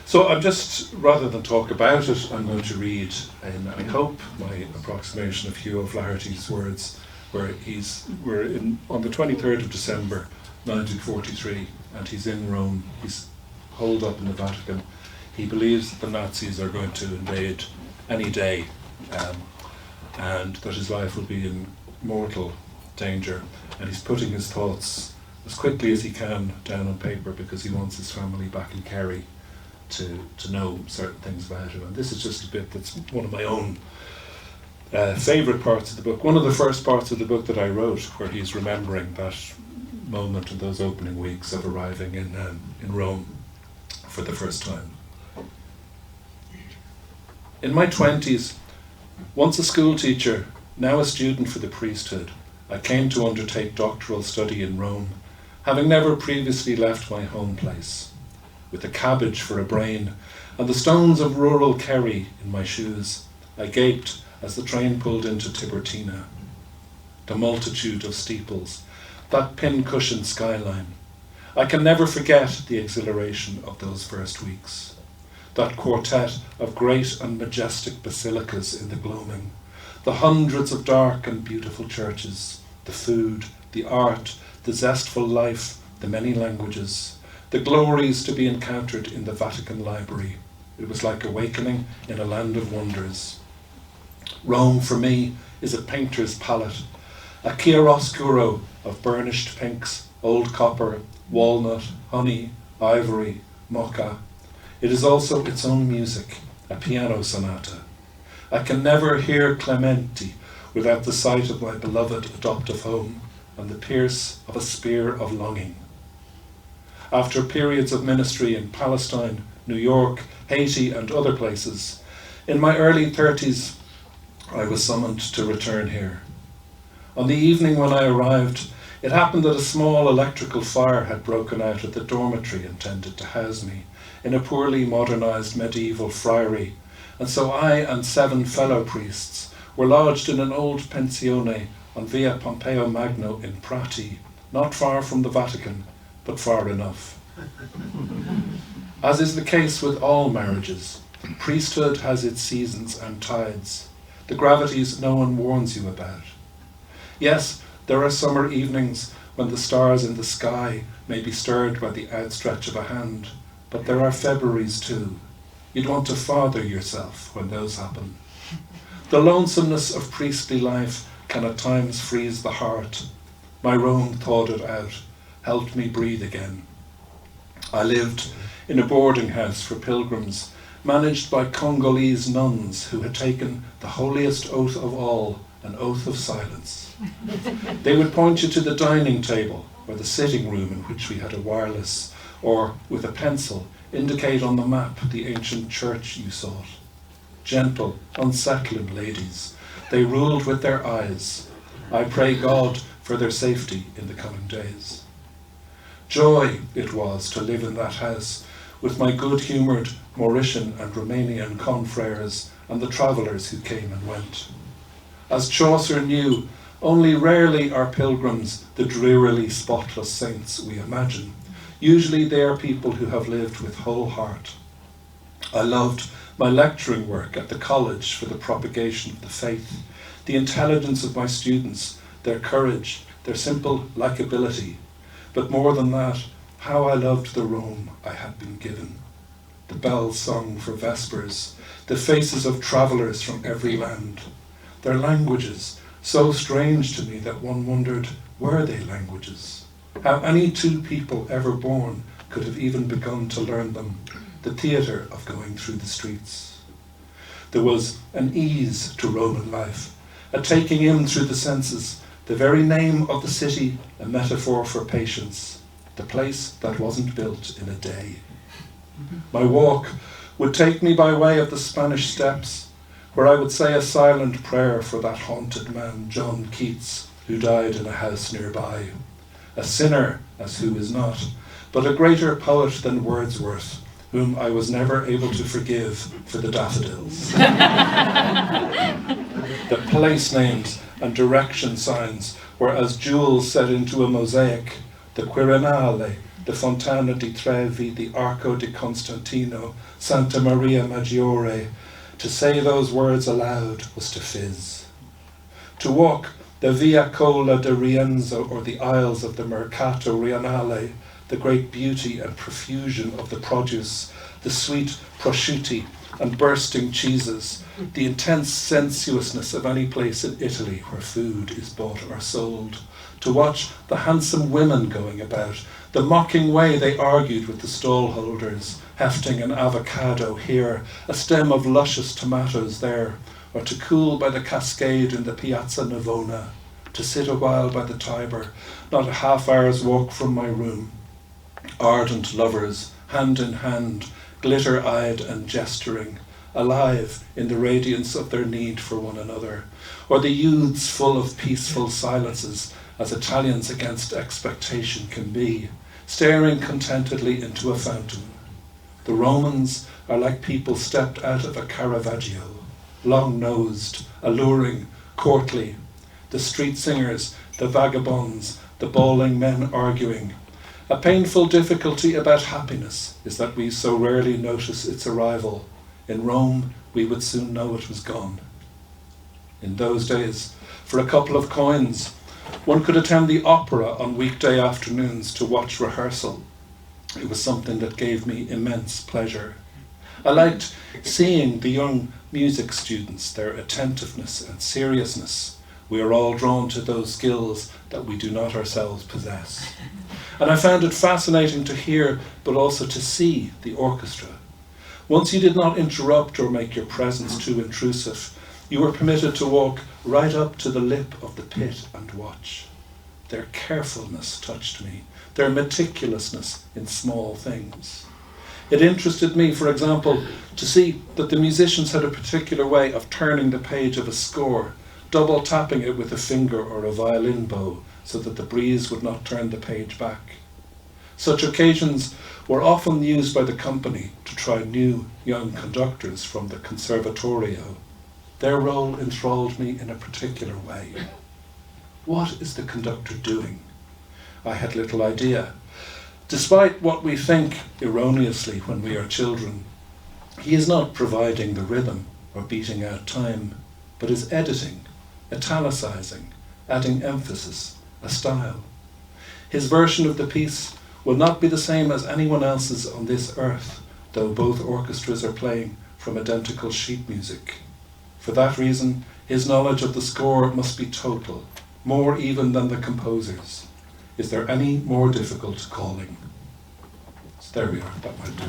So I'm just, rather than talk about it, I'm going to read, and I hope my approximation of Hugh O'Flaherty's words, where we're on the 23rd of December 1943, and he's in Rome. He's holed up in the Vatican. He believes that the Nazis are going to invade any day, and that his life will be in mortal danger, and he's putting his thoughts as quickly as he can down on paper because he wants his family back in Kerry to know certain things about him. And this is just a bit that's one of my own favourite parts of the book. One of the first parts of the book that I wrote, where he's remembering that moment in those opening weeks of arriving in Rome for the first time. In my 20s, once a school teacher, now a student for the priesthood, I came to undertake doctoral study in Rome, having never previously left my home place, with a cabbage for a brain and the stones of rural Kerry in my shoes. I gaped as the train pulled into Tiburtina. The multitude of steeples, that pin-cushioned skyline. I can never forget the exhilaration of those first weeks. That quartet of great and majestic basilicas in the gloaming, the hundreds of dark and beautiful churches, the food, the art, the zestful life, the many languages, the glories to be encountered in the Vatican library. It was like awakening in a land of wonders. Rome, for me, is a painter's palette, a chiaroscuro of burnished pinks, old copper, walnut, honey, ivory, mocha. It is also its own music, a piano sonata. I can never hear Clementi without the sight of my beloved adoptive home and the pierce of a spear of longing. After periods of ministry in Palestine, New York, Haiti and other places, in my early 30s, I was summoned to return here. On the evening when I arrived, it happened that a small electrical fire had broken out at the dormitory intended to house me in a poorly modernised medieval friary, and so I and 7 fellow priests were lodged in an old pensione on Via Pompeo Magno in Prati, not far from the Vatican, but far enough. As is the case with all marriages, priesthood has its seasons and tides, the gravities no one warns you about. Yes, there are summer evenings when the stars in the sky may be stirred by the outstretch of a hand, but there are Februaries too. You'd want to father yourself when those happen. The lonesomeness of priestly life can at times freeze the heart. My Rome thawed it out, helped me breathe again. I lived in a boarding house for pilgrims, managed by Congolese nuns who had taken the holiest oath of all, an oath of silence. They would point you to the dining table or the sitting room in which we had a wireless, or with a pencil indicate on the map the ancient church you sought. Gentle, unsettling ladies, they ruled with their eyes. I pray God for their safety in the coming days. Joy it was to live in that house with my good-humoured Mauritian and Romanian confreres and the travellers who came and went. As Chaucer knew, only rarely are pilgrims the drearily spotless saints we imagine. Usually they are people who have lived with whole heart. I loved my lecturing work at the college for the propagation of the faith, the intelligence of my students, their courage, their simple likability, but more than that, how I loved the Rome I had been given. The bells sung for vespers, the faces of travellers from every land, their languages, so strange to me that one wondered, were they languages? How any 2 people ever born could have even begun to learn them, the theatre of going through the streets. There was an ease to Roman life, a taking in through the senses, the very name of the city a metaphor for patience, the place that wasn't built in a day. My walk would take me by way of the Spanish Steps, where I would say a silent prayer for that haunted man, John Keats, who died in a house nearby. A sinner, as who is not, but a greater poet than Wordsworth, whom I was never able to forgive for the daffodils. The place names and direction signs were as jewels set into a mosaic, the Quirinale, the Fontana di Trevi, the Arco di Constantino, Santa Maria Maggiore. To say those words aloud was to fizz. To walk the Via Cola de Rienzo, or the aisles of the Mercato Rianale, the great beauty and profusion of the produce, the sweet prosciutti and bursting cheeses, the intense sensuousness of any place in Italy where food is bought or sold, to watch the handsome women going about, the mocking way they argued with the stallholders, hefting an avocado here, a stem of luscious tomatoes there, or to cool by the cascade in the Piazza Navona, to sit a while by the Tiber, not a half-hour's walk from my room. Ardent lovers, hand in hand, glitter-eyed and gesturing, alive in the radiance of their need for one another, or the youths full of peaceful silences, as Italians against expectation can be, staring contentedly into a fountain. The Romans are like people stepped out of a Caravaggio, long-nosed, alluring, courtly. The street singers, the vagabonds, the bawling men arguing. A painful difficulty about happiness is that we so rarely notice its arrival. In Rome, we would soon know it was gone. In those days, for a couple of coins, one could attend the opera on weekday afternoons to watch rehearsal. It was something that gave me immense pleasure. I liked seeing the young music students, their attentiveness and seriousness. We are all drawn to those skills that we do not ourselves possess. And I found it fascinating to hear, but also to see the orchestra. Once you did not interrupt or make your presence too intrusive, you were permitted to walk right up to the lip of the pit and watch. Their carefulness touched me, their meticulousness in small things. It interested me, for example, to see that the musicians had a particular way of turning the page of a score, double tapping it with a finger or a violin bow, so that the breeze would not turn the page back. Such occasions were often used by the company to try new young conductors from the Conservatorio. Their role enthralled me in a particular way. What is the conductor doing? I had little idea. Despite what we think erroneously when we are children, he is not providing the rhythm or beating out time, but is editing, italicizing, adding emphasis, a style. His version of the piece will not be the same as anyone else's on this earth, though both orchestras are playing from identical sheet music. For that reason, his knowledge of the score must be total, more even than the composer's. Is there any more difficult calling? So there we are, that might do.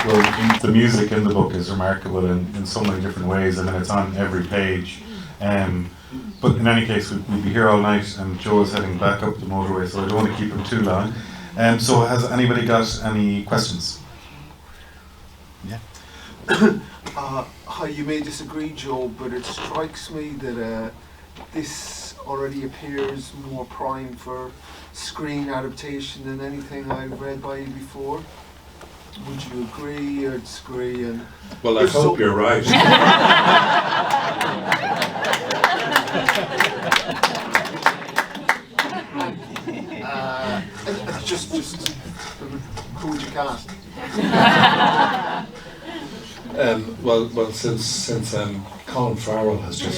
Well, the music in the book is remarkable in so many different ways. I mean, it's on every page. But in any case, we'll be here all night, and Joe is heading back up the motorway, so I don't want to keep him too long. So has anybody got any questions? Yeah. You may disagree, Joe, but it strikes me that this already appears more primed for screen adaptation than anything I've read by you before. Would you agree or disagree? And well, I hope you're right. Just who would you cast? Well, since Colin Farrell has just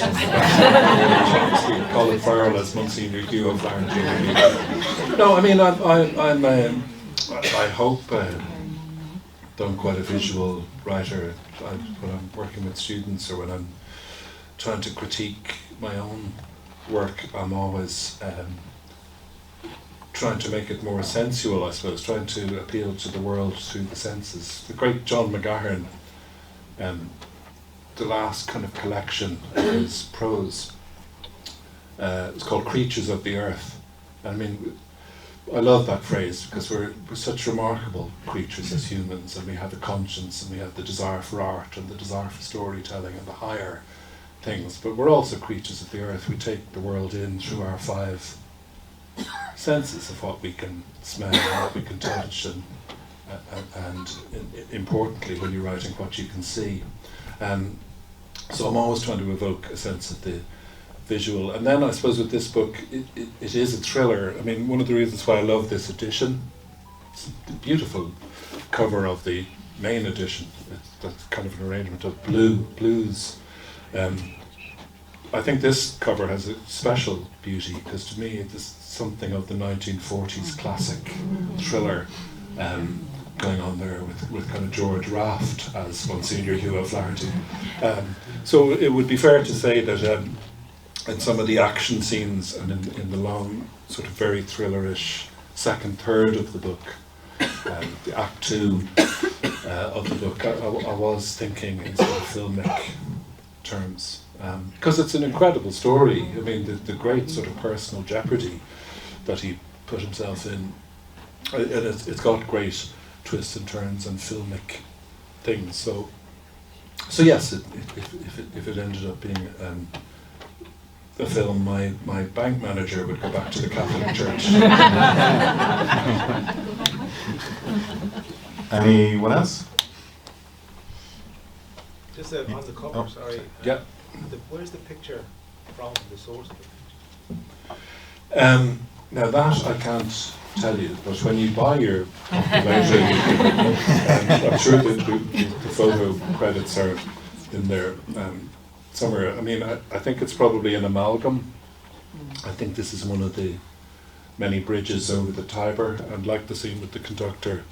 Colin Farrell as Monsignor Hugh O'Flaherty. No, I mean I hope. Though I'm quite a visual writer, when I'm working with students or when I'm trying to critique my own work, I'm always trying to make it more sensual, I suppose, trying to appeal to the world through the senses. The great John McGahern, the last kind of collection of his prose, it's called Creatures of the Earth. I mean, I love that phrase because we're such remarkable creatures as humans, and we have a conscience, and we have the desire for art and the desire for storytelling and the higher things, but we're also creatures of the earth. We take the world in through our 5 senses of what we can smell and what we can touch, and importantly when you're writing, what you can see. So I'm always trying to evoke a sense of the visual. And then I suppose with this book, it is a thriller. I mean, one of the reasons why I love this edition, it's the beautiful cover of the main edition. That's kind of an arrangement of blues. I think this cover has a special beauty because to me it is something of the 1940s classic thriller going on there with kind of George Raft as Monsignor Hugh O'Flaherty. So it would be fair to say that in some of the action scenes and in the long, sort of very thrillerish second third of the book, the Act 2 of the book, I was thinking in sort of filmic terms, because it's an incredible story. I mean, the great sort of personal jeopardy that he put himself in, and it's got great twists and turns and filmic things. So yes, if it ended up being a film, my bank manager would go back to the Catholic Church. Anyone else? Just on the cover, sorry. Yeah. Where's the picture from, the source of the picture? Now that I can't tell you, but when you buy your copy later, I'm sure the photo credits are in there somewhere. I mean, I think it's probably an amalgam. I think this is one of the many bridges over the Tiber, and like the scene with the conductor,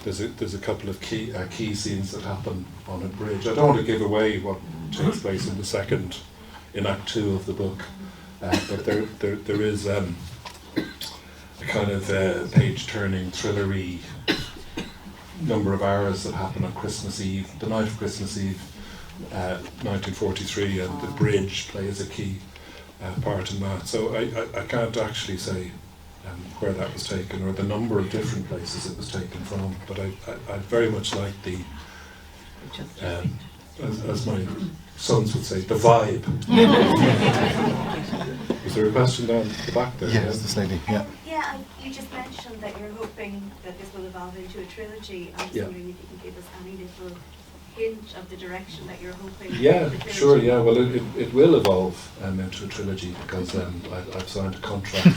there's a couple of key scenes that happen on a bridge. I don't want to give away what takes place in Act 2 of the book, but there is a kind of page-turning, thrillery number of hours that happen on Christmas Eve, the night of Christmas Eve, 1943, and the bridge plays a key part in that. So I can't actually say where that was taken or the number of different places it was taken from, but I very much like the, as my sons would say, the vibe. Was there a question down the back there? Yes, this lady, yeah. Yeah, you just mentioned that you're hoping that this will evolve into a trilogy. I'm just wondering if you can give us any little hint of the direction that you're hoping. Yeah, sure. Yeah, well, it will evolve into a trilogy because I've signed a contract with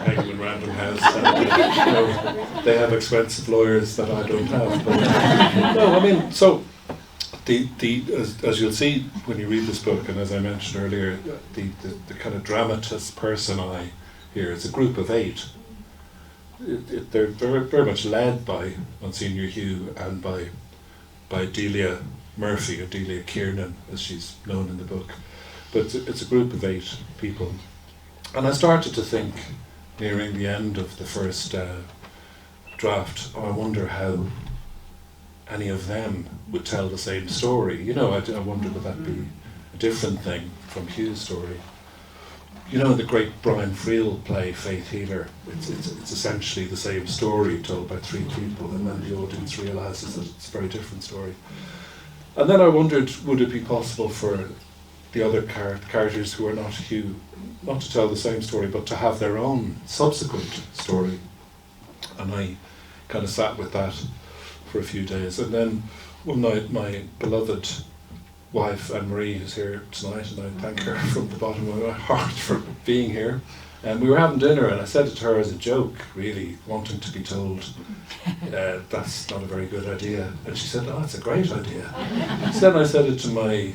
Penguin Random House. And, they have expensive lawyers that I don't have. But, no, I mean, so as you'll see when you read this book, and as I mentioned earlier, the kind of dramatist personae here is a group of 8. They're very much led by Monsignor Hugh and by Delia Murphy, or Delia Kiernan as she's known in the book. But it's a group of 8 people. And I started to think, nearing the end of the first draft, I wonder how any of them would tell the same story. You know, I wonder would that be a different thing from Hugh's story. You know, the great Brian Friel play Faith Healer, it's essentially the same story told by 3 people, and then the audience realises that it's a very different story. And then I wondered, would it be possible for the other characters who are not Hugh, not to tell the same story, but to have their own subsequent story? And I kind of sat with that for a few days, and then one night my beloved wife Anne-Marie, who's here tonight, and I thank her from the bottom of my heart for being here, and we were having dinner, and I said it to her as a joke, really wanting to be told that's not a very good idea, and she said, oh, that's a great idea. So then I said it to my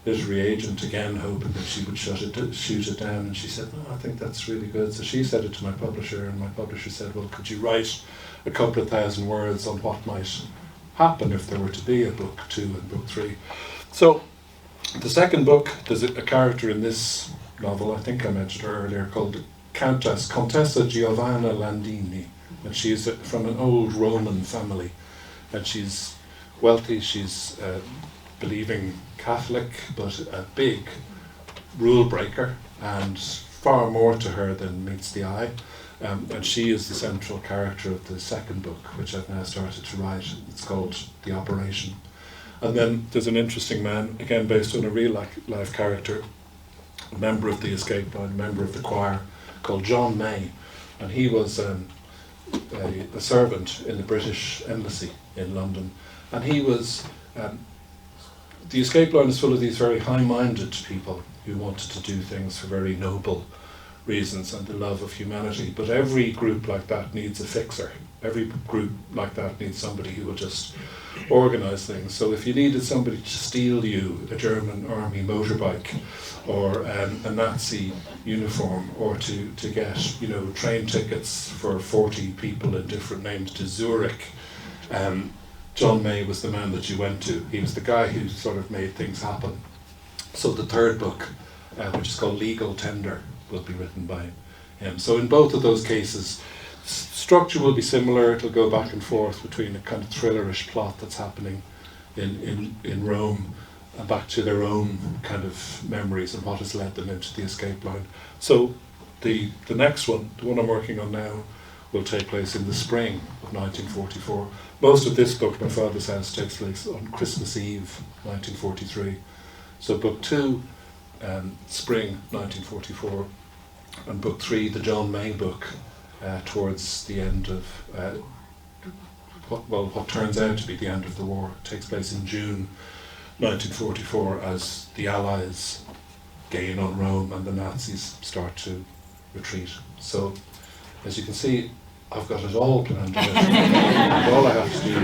literary agent again, hoping that she would shoot it down, and she said, no, I think that's really good. So she said it to my publisher, and my publisher said, well, could you write a couple of thousand words on what might happen if there were to be a book 2 and book 3. So the second book, there's a character in this novel, I think I mentioned her earlier, called Contessa Giovanna Landini, and she's from an old Roman family, and she's wealthy, she's a believing Catholic, but a big rule breaker, and far more to her than meets the eye. And she is the central character of the second book, which I've now started to write. It's called The Operation. And then there's an interesting man, again based on a real life character, a member of the escape line, a member of the choir, called John May. And he was a servant in the British Embassy in London. And he was, the escape line is full of these very high-minded people who wanted to do things for very noble reasons and the love of humanity. But every group like that needs a fixer. Every group like that needs somebody who will just organise things. So if you needed somebody to steal you a German army motorbike, or a Nazi uniform, or to get train tickets for 40 people in different names to Zurich, John May was the man that you went to. He was the guy who sort of made things happen. So the third book, which is called Legal Tender, will be written by him. So in both of those cases, structure will be similar. It'll go back and forth between a kind of thrillerish plot that's happening in Rome and back to their own kind of memories and what has led them into the escape line. So the next one, the one I'm working on now, will take place in the spring of 1944. Most of this book, My Father's House, takes place on Christmas Eve, 1943. So book 2, spring 1944, and book 3, the John May book, towards the end of what turns out to be the end of the war. It takes place in June 1944 as the Allies gain on Rome and the Nazis start to retreat. So, as you can see, I've got it all planned out. And all I have to do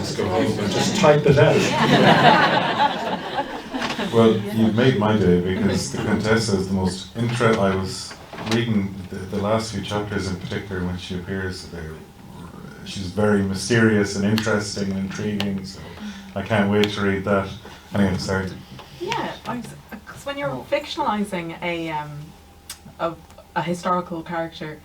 is go home and just type it out. Well, you've made my day, because the Contessa is the most interesting. I was reading the last few chapters in particular when she appears. She's very mysterious and interesting and intriguing, so I can't wait to read that. Anyway, sorry. Yeah, because when you're fictionalizing a historical character,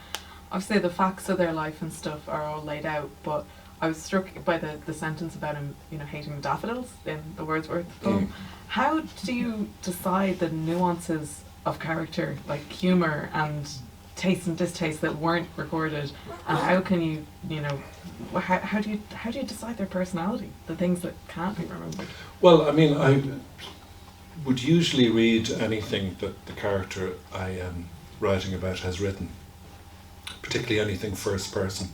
obviously the facts of their life and stuff are all laid out, but I was struck by the sentence about him, hating daffodils in the Wordsworth poem. How do you decide the nuances of character, like humour and taste and distaste, that weren't recorded, and how can you, how do you decide their personality, the things that can't be remembered? Well, I mean, I would usually read anything that the character I am writing about has written, particularly anything first person.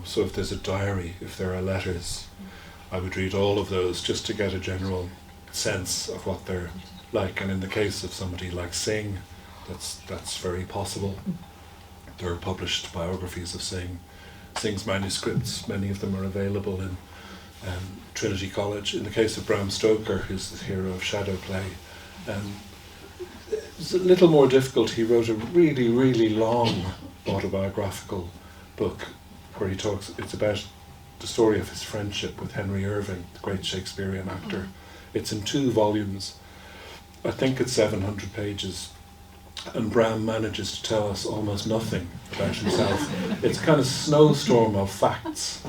So if there's a diary, if there are letters, I would read all of those just to get a general sense of what they're like. And in the case of somebody like Synge, that's very possible. There are published biographies of Synge's manuscripts. Many of them are available in Trinity College. In the case of Bram Stoker, who's the hero of Shadowplay, it's a little more difficult. He wrote a really, really long autobiographical book where it's about the story of his friendship with Henry Irving, the great Shakespearean actor. It's in 2 volumes. I think it's 700 pages. And Bram manages to tell us almost nothing about himself. It's a kind of snowstorm of facts,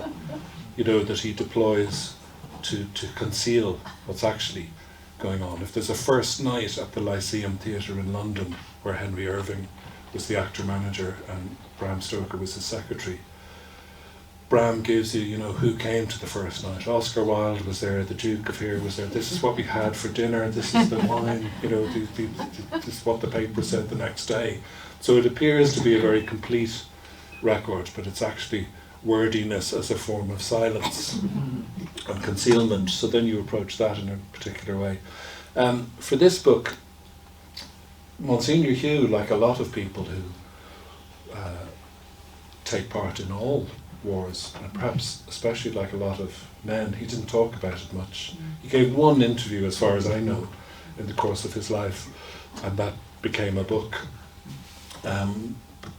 that he deploys to conceal what's actually going on. If there's a first night at the Lyceum Theatre in London, where Henry Irving was the actor-manager and Bram Stoker was his secretary, Bram gives you, who came to the first night. Oscar Wilde was there, the Duke of here was there, this is what we had for dinner, this is the wine, this is what the paper said the next day. So it appears to be a very complete record, but it's actually wordiness as a form of silence and concealment. So then you approach that in a particular way. For this book, Monsignor Hugh, like a lot of people who take part in all wars, and perhaps especially like a lot of men, he didn't talk about it much. He gave one interview, as far as I know, in the course of his life, and that became a book.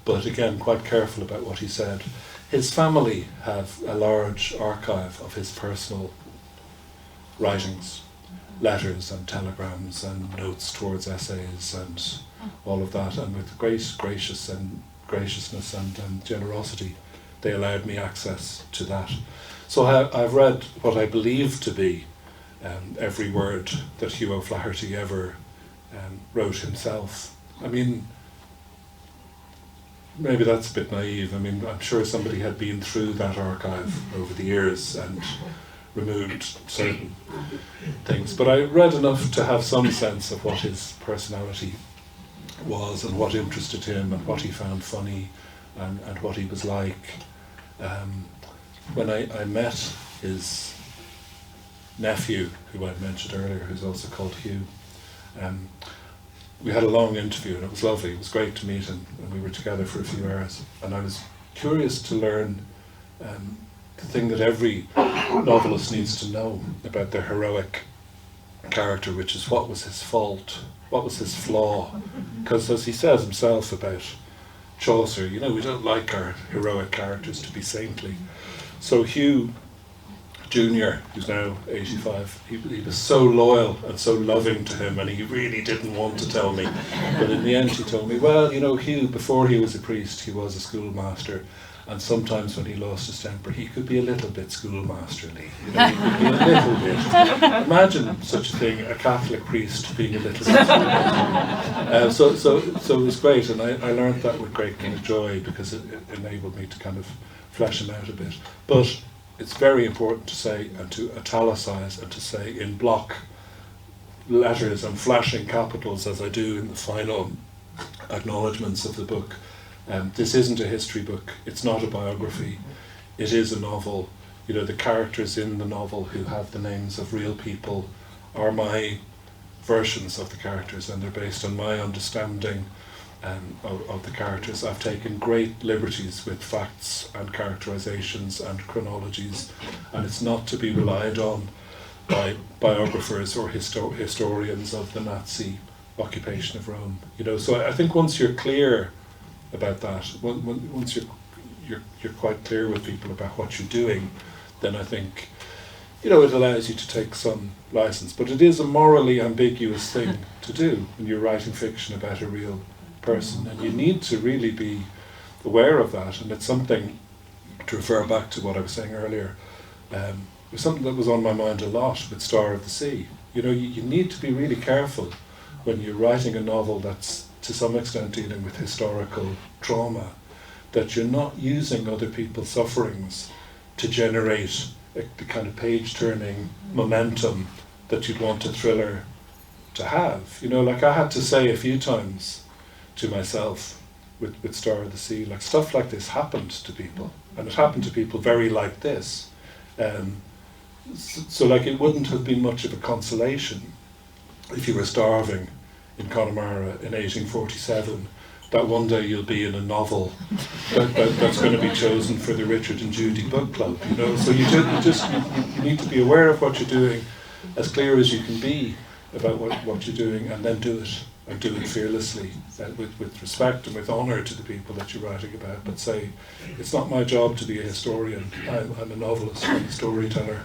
But again, quite careful about what he said. His family have a large archive of his personal writings, letters and telegrams and notes towards essays and all of that, and with great graciousness and generosity, they allowed me access to that. So I've read what I believe to be every word that Hugh O'Flaherty ever wrote himself. I mean, maybe that's a bit naive. I mean, I'm sure somebody had been through that archive over the years and removed certain things. But I read enough to have some sense of what his personality was and what interested him and what he found funny and what he was like. When I met his nephew, who I mentioned earlier, who's also called Hugh, we had a long interview and it was lovely. It was great to meet him, and we were together for a few hours. And I was curious to learn the thing that every novelist needs to know about their heroic character, which is what was his fault, what was his flaw. Because as he says himself about Chaucer, you know, we don't like our heroic characters to be saintly. So Hugh Jr., who's now 85, he was so loyal and so loving to him, and he really didn't want to tell me. But in the end he told me, well, you know, Hugh, before he was a priest, he was a schoolmaster, and sometimes when he lost his temper, he could be a little bit schoolmasterly. You know, he could be a little bit. Imagine such a thing, a Catholic priest being a little bit. So it was great, and I learned that with great kind of joy, because it enabled me to kind of flesh him out a bit. But it's very important to say, and to italicize, and to say in block letters and flashing capitals, as I do in the final acknowledgements of the book, this isn't a history book, it's not a biography, it is a novel. You know, the characters in the novel who have the names of real people are my versions of the characters, and they're based on my understanding of the characters. I've taken great liberties with facts and characterizations and chronologies, and it's not to be relied on by biographers or historians of the Nazi occupation of Rome. You know, so I think once you're clear about that, once you're quite clear with people about what you're doing, then I think, you know, it allows you to take some license. But it is a morally ambiguous thing to do when you're writing fiction about a real person, and you need to really be aware of that. And it's something, to refer back to what I was saying earlier, it was something that was on my mind a lot with Star of the Sea. You know, you need to be really careful when you're writing a novel that's to some extent dealing with historical trauma, that you're not using other people's sufferings to generate the kind of page-turning momentum that you'd want a thriller to have. You know, like I had to say a few times to myself with Star of the Sea, like, stuff like this happened to people, and it happened to people very like this. So like, it wouldn't have been much of a consolation if you were starving in Connemara in 1847, that one day you'll be in a novel that's going to be chosen for the Richard and Judy book club, you know. So you need to be aware of what you're doing, as clear as you can be about what you're doing, and then do it, and do it fearlessly, with respect and with honour to the people that you're writing about. But say, it's not my job to be a historian, I'm a novelist, I'm a storyteller,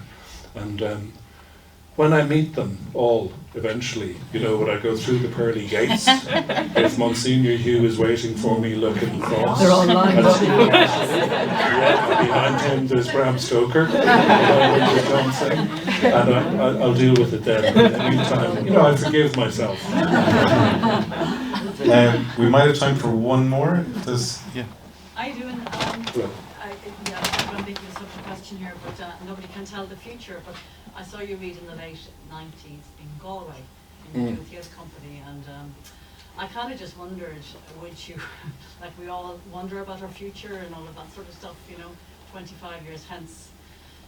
and when I meet them all eventually, you know, when I go through the pearly gates, if Monsignor Hugh is waiting for me looking across, they're all lined up. Yeah, behind him there's Bram Stoker, and I'll deal with it then. In the meantime, you know, I forgive myself. We might have time for one more. I do, and I'm going to make you such a question here, but nobody can tell the future. But I saw you read in the late 90s in Galway in the Youth Company, and I kind of just wondered, would you, like we all wonder about our future and all of that sort of stuff, you know, 25 years hence,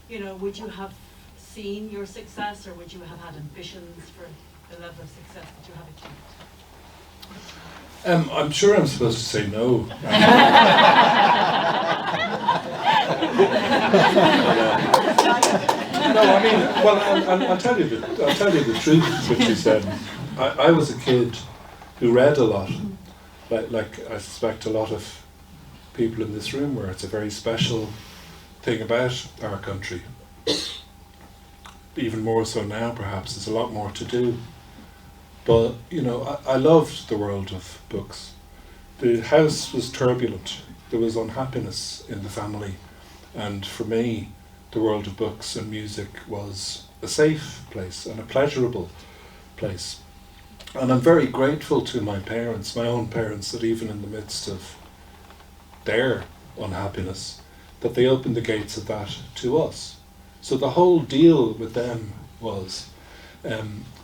you know, would you have seen your success, or would you have had ambitions for the level of success that you have achieved? I'm sure I'm supposed to say no. No, I mean, well, I'll tell you the truth, which is I was a kid who read a lot, like I suspect a lot of people in this room, where it's a very special thing about our country. Even more so now, perhaps. There's a lot more to do. But, you know, I loved the world of books. The house was turbulent. There was unhappiness in the family. And for me, the world of books and music was a safe place and a pleasurable place. And I'm very grateful to my parents, my own parents, that even in the midst of their unhappiness, that they opened the gates of that to us. So the whole deal with them was,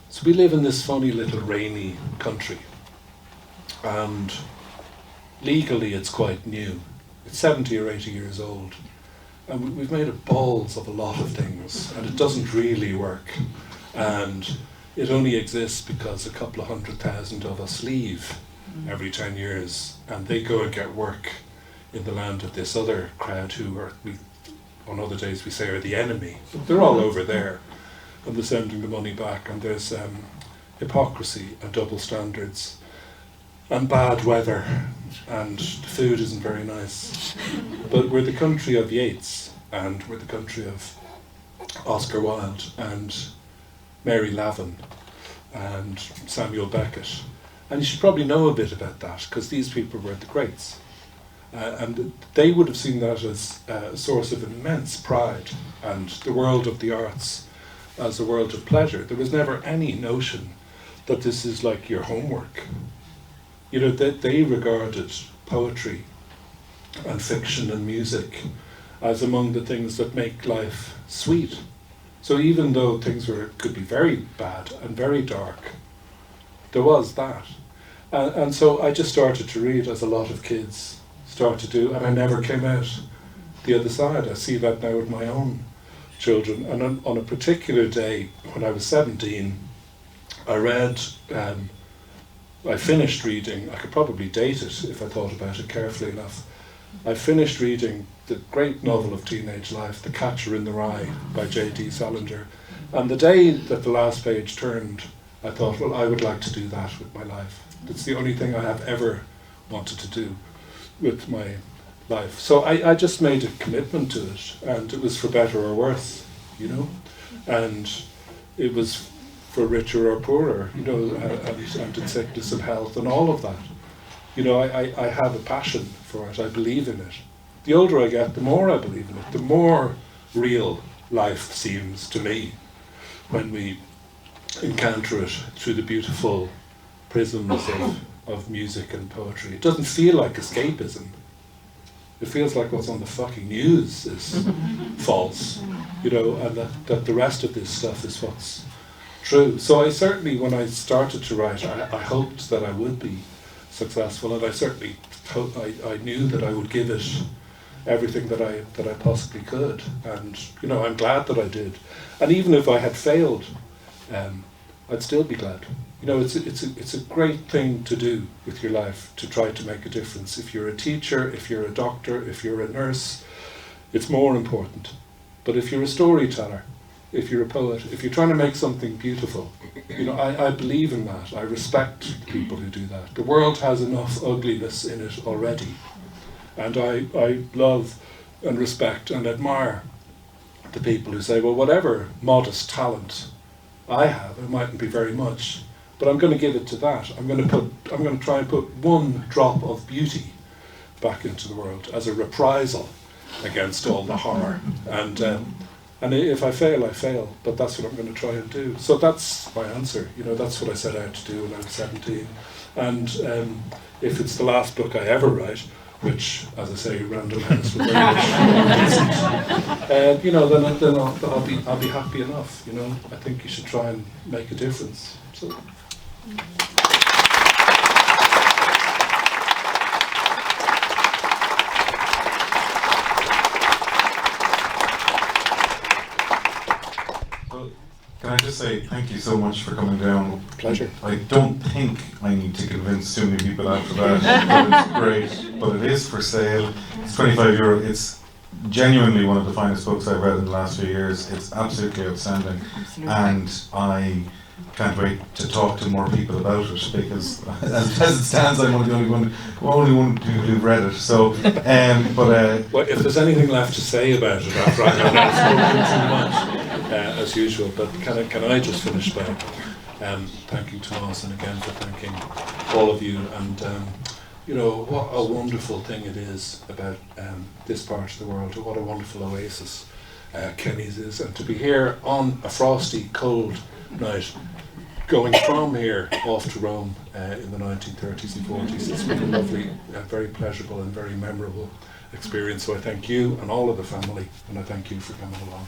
so we live in this funny little rainy country, and legally it's quite new. It's 70 or 80 years old, and we've made a balls of a lot of things, and it doesn't really work. And it only exists because a couple of 100,000 of us leave every 10 years, and they go and get work in the land of this other crowd who are, on other days we say, are the enemy. But they're all over there, and they're sending the money back, and there's hypocrisy and double standards and bad weather, and the food isn't very nice. But we're the country of Yeats, and we're the country of Oscar Wilde and Mary Lavin and Samuel Beckett. And you should probably know a bit about that, because these people were the greats. And they would have seen that as a source of immense pride, and the world of the arts as a world of pleasure. There was never any notion that this is like your homework. You know, they regarded poetry and fiction and music as among the things that make life sweet. So even though things could be very bad and very dark, there was that. And so I just started to read, as a lot of kids start to do, and I never came out the other side. I see that now with my own children. And on a particular day, when I was 17, I read, I finished reading, I could probably date it if I thought about it carefully enough. I finished reading the great novel of teenage life, The Catcher in the Rye by J.D. Salinger. And the day that the last page turned, I thought, well, I would like to do that with my life. It's the only thing I have ever wanted to do with my life. So I just made a commitment to it, and it was for better or worse, you know, and it was for richer or poorer, you know, and in sickness and health and all of that. You know, I have a passion for it, I believe in it. The older I get, the more I believe in it, the more real life seems to me when we encounter it through the beautiful prisms of music and poetry. It doesn't feel like escapism. It feels like what's on the fucking news is false, you know, and that the rest of this stuff is what's true. So I certainly, when I started to write, I hoped that I would be successful, and I certainly I knew that I would give it everything that I possibly could, and you know, I'm glad that I did. And even if I had failed, I'd still be glad. You know, it's a great thing to do with your life, to try to make a difference. If you're a teacher, if you're a doctor, if you're a nurse, it's more important. But if you're a storyteller, if you're a poet, if you're trying to make something beautiful, you know, I believe in that. I respect people who do that. The world has enough ugliness in it already. And I love and respect and admire the people who say, well, whatever modest talent I have, it mightn't be very much, but I'm going to give it to that. I'm going to try and put one drop of beauty back into the world as a reprisal against all the horror. And if I fail, I fail, but that's what I'm going to try and do. So that's my answer. You know, that's what I set out to do when I was 17. And if it's the last book I ever write, which, as I say, random house will very much, you know, then I'll be happy enough. You know, I think you should try and make a difference. So. Can I just say thank you so much for coming down. Pleasure. I don't think I need to convince too many people after that that it's great, but it is for sale. It's €25. It's genuinely one of the finest books I've read in the last few years. It's absolutely outstanding. Absolutely. And I can't wait to talk to more people about it, because as it stands, I'm one of the only one who've read it. So, well, if there's anything left to say about it after I've spoken too much, as usual, but can I just finish by thanking Tomás and again for thanking all of you. And what a wonderful thing it is about this part of the world. What a wonderful oasis Kennys is, and to be here on a frosty, cold night, going from here off to Rome in the 1930s and 40s. It's been a lovely, very pleasurable and very memorable experience. So I thank you and all of the family, and I thank you for coming along.